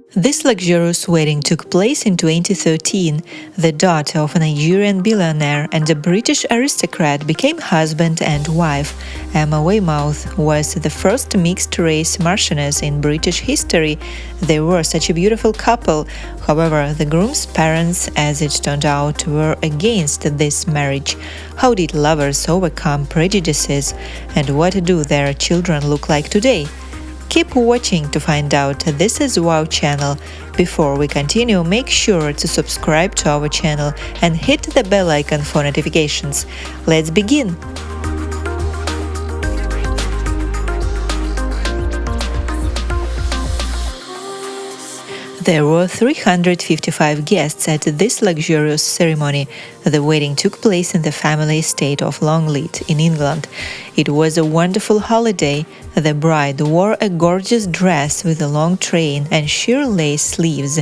This luxurious wedding took place in 2013. The daughter of a Nigerian billionaire and a British aristocrat became husband and wife. Emma Weymouth was the first mixed-race marchioness in British history. They were such a beautiful couple. However, the groom's parents, as it turned out, were against this marriage. How did lovers overcome prejudices? And what do their children look like today? Keep watching to find out. This is Wow channel. Before we continue, make sure to subscribe to our channel and hit the bell icon for notifications. Let's begin! There were 355 guests at this luxurious ceremony. The wedding took place in the family estate of Longleat in England. It was a wonderful holiday. The bride wore a gorgeous dress with a long train and sheer lace sleeves.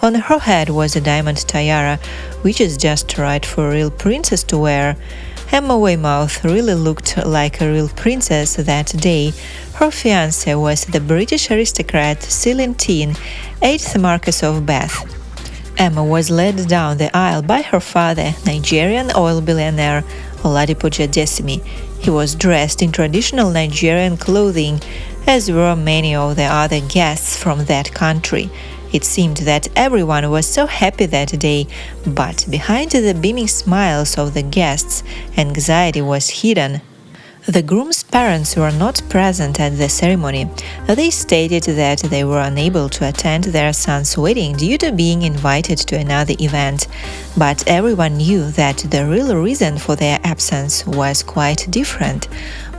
On her head was a diamond tiara, which is just right for a real princess to wear. Emma Weymouth really looked like a real princess that day. Her fiancé was the British aristocrat Celestine, 8th Marquess of Bath. Emma was led down the aisle by her father, Nigerian oil billionaire Oladipo Decimi. He was dressed in traditional Nigerian clothing, as were many of the other guests from that country. It seemed that everyone was so happy that day, but behind the beaming smiles of the guests, anxiety was hidden. The groom's parents were not present at the ceremony. They stated that they were unable to attend their son's wedding due to being invited to another event, but everyone knew that the real reason for their absence was quite different.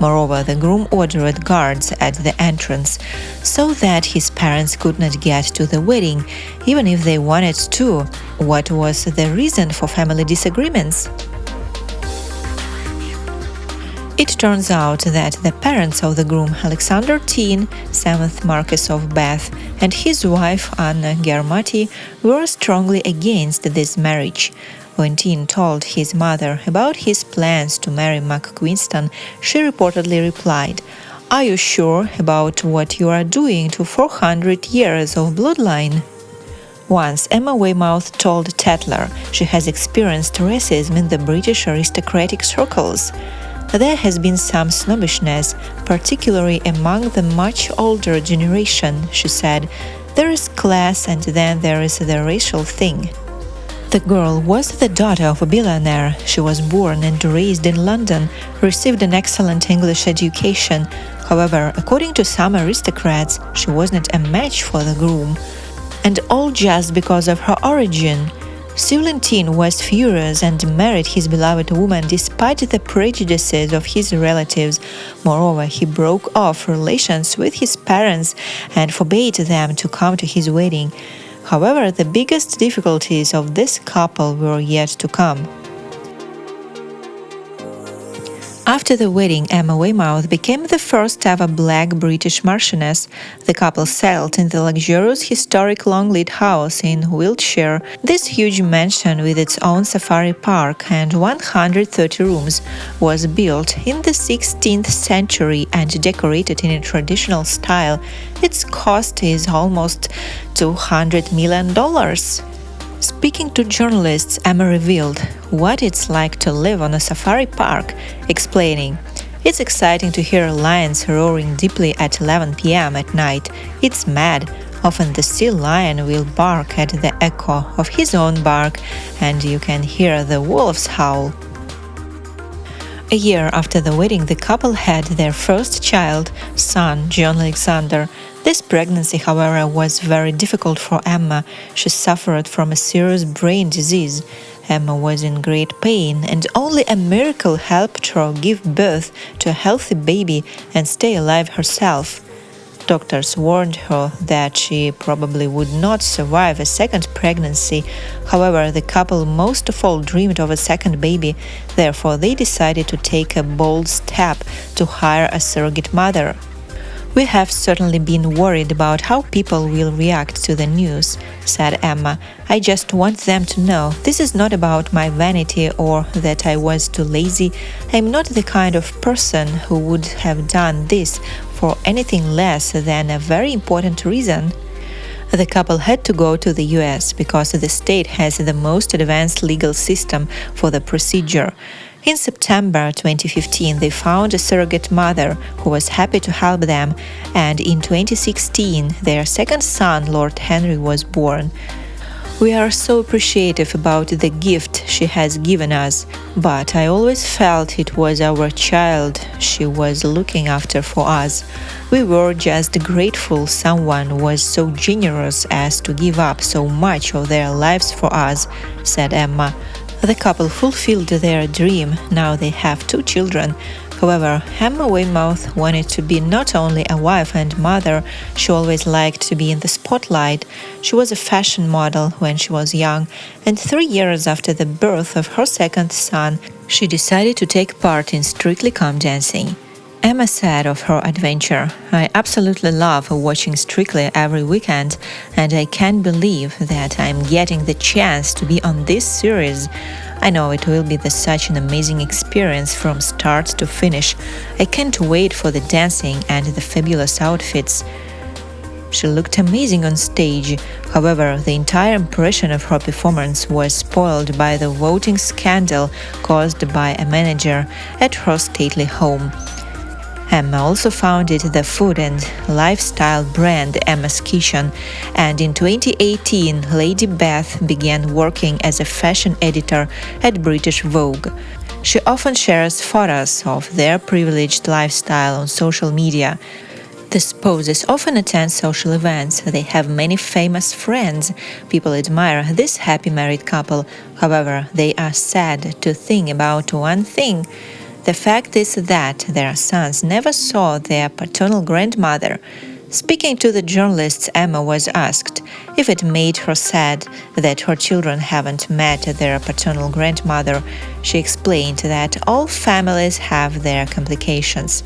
Moreover, the groom ordered guards at the entrance so that his parents could not get to the wedding, even if they wanted to. What was the reason for family disagreements? It turns out that the parents of the groom, Alexander Teen, 7th Marquess of Bath, and his wife, Anna Germati, were strongly against this marriage. When Teen told his mother about his plans to marry McQueenston, she reportedly replied, "Are you sure about what you are doing to 400 years of bloodline?" Once Emma Weymouth told Tatler she has experienced racism in the British aristocratic circles. There has been some snobbishness, particularly among the much older generation, she said. There is class and then there is the racial thing. The girl was the daughter of a billionaire. She was born and raised in London, received an excellent English education. However, according to some aristocrats, she was not a match for the groom. And all just because of her origin. Celestine was furious and married his beloved woman despite the prejudices of his relatives. Moreover, he broke off relations with his parents and forbade them to come to his wedding. However, the biggest difficulties of this couple were yet to come. After the wedding, Emma Weymouth became the first ever black British marchioness. The couple settled in the luxurious historic Longleat house in Wiltshire. This huge mansion with its own safari park and 130 rooms was built in the 16th century and decorated in a traditional style. Its cost is almost $200 million. Speaking to journalists, Emma revealed what it's like to live on a safari park, explaining, "It's exciting to hear lions roaring deeply at 11 p.m. at night. It's mad. Often the sea lion will bark at the echo of his own bark, and you can hear the wolves howl." A year after the wedding, the couple had their first child, son John Alexander. This pregnancy, however, was very difficult for Emma. She suffered from a serious brain disease. Emma was in great pain, and only a miracle helped her give birth to a healthy baby and stay alive herself. Doctors warned her that she probably would not survive a second pregnancy. However, the couple most of all dreamed of a second baby. Therefore, they decided to take a bold step to hire a surrogate mother. "We have certainly been worried about how people will react to the news," said Emma. "I just want them to know this is not about my vanity or that I was too lazy. I'm not the kind of person who would have done this for anything less than a very important reason." The couple had to go to the US because the state has the most advanced legal system for the procedure. In September 2015, they found a surrogate mother who was happy to help them, and in 2016, their second son, Lord Henry, was born. We are so appreciative about the gift she has given us, but I always felt it was our child she was looking after for us. We were just grateful someone was so generous as to give up so much of their lives for us, said Emma. The couple fulfilled their dream. Now they have 2 children. However, Emma Weymouth wanted to be not only a wife and mother, she always liked to be in the spotlight. She was a fashion model when she was young, and 3 years after the birth of her second son, she decided to take part in Strictly Come Dancing. Emma said of her adventure, "I absolutely love watching Strictly every weekend, and I can't believe that I'm getting the chance to be on this series. I know it will be such an amazing experience from start to finish. I can't wait for the dancing and the fabulous outfits." She looked amazing on stage. However, the entire impression of her performance was spoiled by the voting scandal caused by a manager at her stately home. Emma also founded the food and lifestyle brand Emma's Kitchen, and in 2018, Lady Beth began working as a fashion editor at British Vogue. She often shares photos of their privileged lifestyle on social media. The spouses often attend social events. They have many famous friends. People admire this happy married couple. However, they are sad to think about one thing. The fact is that their sons never saw their paternal grandmother. Speaking to the journalists, Emma was asked if it made her sad that her children haven't met their paternal grandmother. She explained that all families have their complications.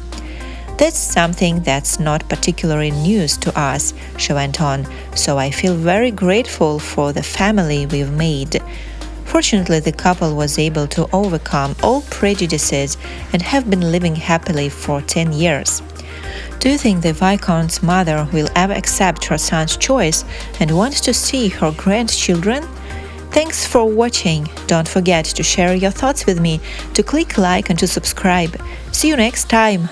"That's something that's not particularly news to us," she went on, "so I feel very grateful for the family we've made." Fortunately, the couple was able to overcome all prejudices and have been living happily for 10 years. Do you think the Viscount's mother will ever accept her son's choice and want to see her grandchildren? Thanks for watching. Don't forget to share your thoughts with me, to click like and to subscribe. See you next time.